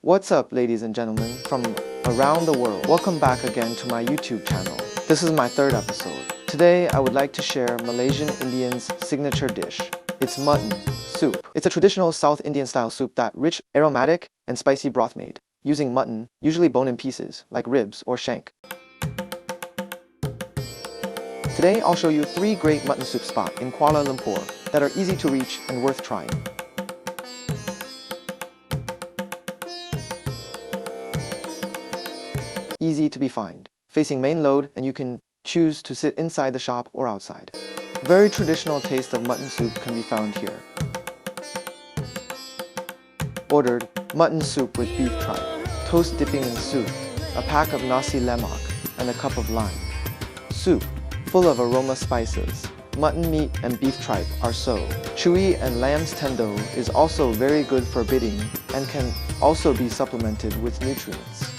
What's up, ladies and gentlemen from around the world? Welcome back again to my YouTube channel. This is my third episode. Today I would like to share Malaysian Indians' signature dish. It's mutton soup. It's a traditional South Indian style soup that rich, aromatic, and spicy broth made, using mutton, usually bone in pieces, like ribs or shank. Today I'll show you 3 great mutton soup spots in Kuala Lumpur that are easy to reach and worth trying. Easy to be found, facing main road, and you can choose to sit inside the shop or outside. Very traditional taste of mutton soup can be found here. Ordered mutton soup with beef tripe, toast dipping in soup, a pack of nasi lemak, and a cup of lime. Soup, full of aroma spices. Mutton meat and beef tripe are so chewy, and lamb's tendo is also very good for bidding and can also be supplemented with nutrients.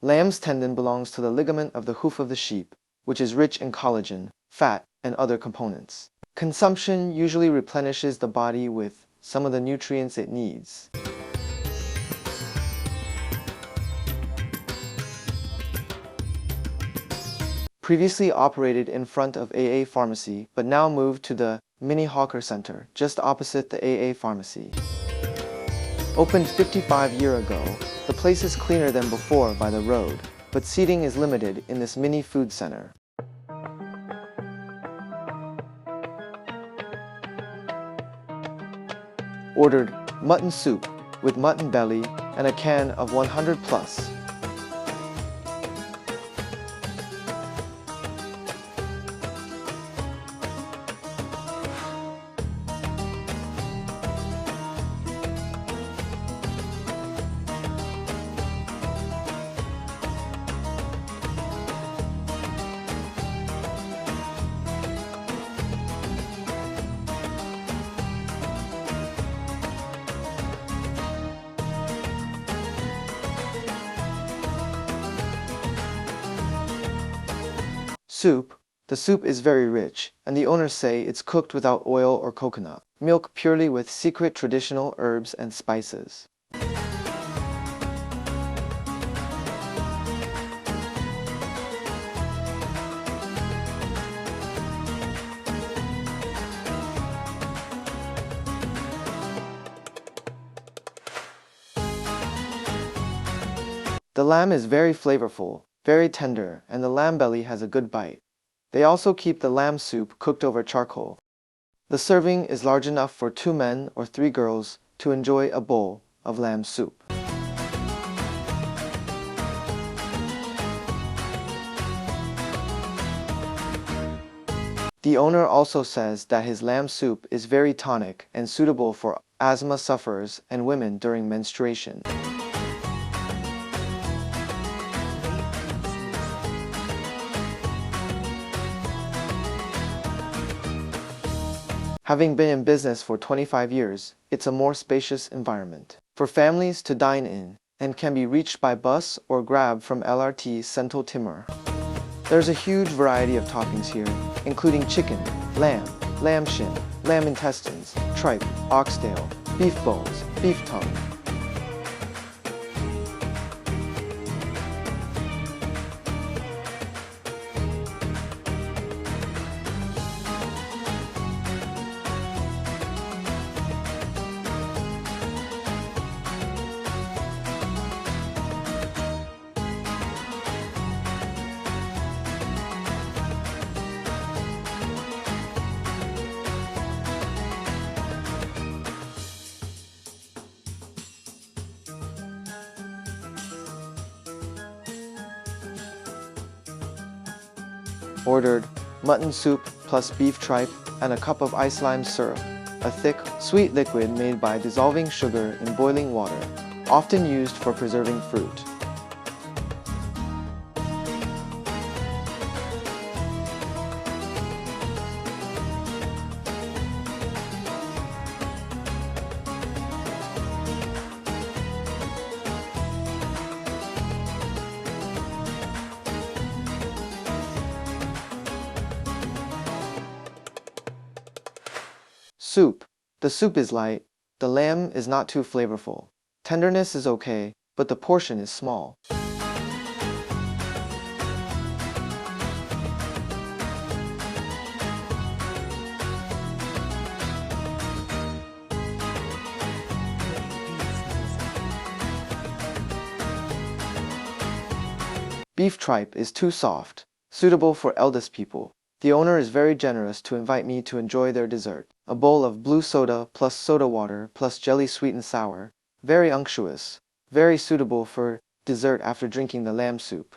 Lamb's tendon belongs to the ligament of the hoof of the sheep, which is rich in collagen, fat, and other components. Consumption usually replenishes the body with some of the nutrients it needs. Previously operated in front of AA Pharmacy, but now moved to the Mini Hawker Center, just opposite the AA Pharmacy. Opened 55 years ago, the place is cleaner than before by the road, but seating is limited in this mini food center. Ordered mutton soup with mutton belly and a can of 100 plus. Soup. The soup is very rich, and the owners say it's cooked without oil or coconut milk, purely with secret traditional herbs and spices. The lamb is very flavorful, very tender, and the lamb belly has a good bite. They also keep the lamb soup cooked over charcoal. The serving is large enough for 2 men or 3 girls to enjoy a bowl of lamb soup. The owner also says that his lamb soup is very tonic and suitable for asthma sufferers and women during menstruation. Having been in business for 25 years, it's a more spacious environment for families to dine in, and can be reached by bus or grab from LRT Sentul Timur. There's a huge variety of toppings here, including chicken, lamb shin, lamb intestines, tripe, oxtail, beef bones, beef tongue. Ordered mutton soup plus beef tripe and a cup of ice lime syrup, a thick, sweet liquid made by dissolving sugar in boiling water, often used for preserving fruit. Soup. The soup is light. The lamb is not too flavorful. Tenderness is okay, but the portion is small. Beef tripe is too soft, suitable for eldest people. The owner is very generous to invite me to enjoy their dessert. A bowl of blue soda plus soda water plus jelly sweet and sour. Very unctuous. Very suitable for dessert after drinking the lamb soup.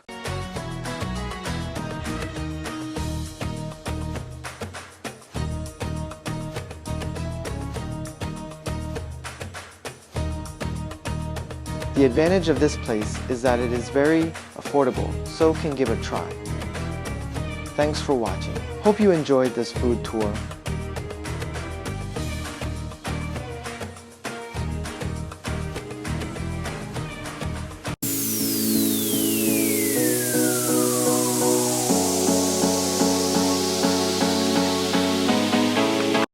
The advantage of this place is that it is very affordable, so can give it a try. Thanks for watching. Hope you enjoyed this food tour.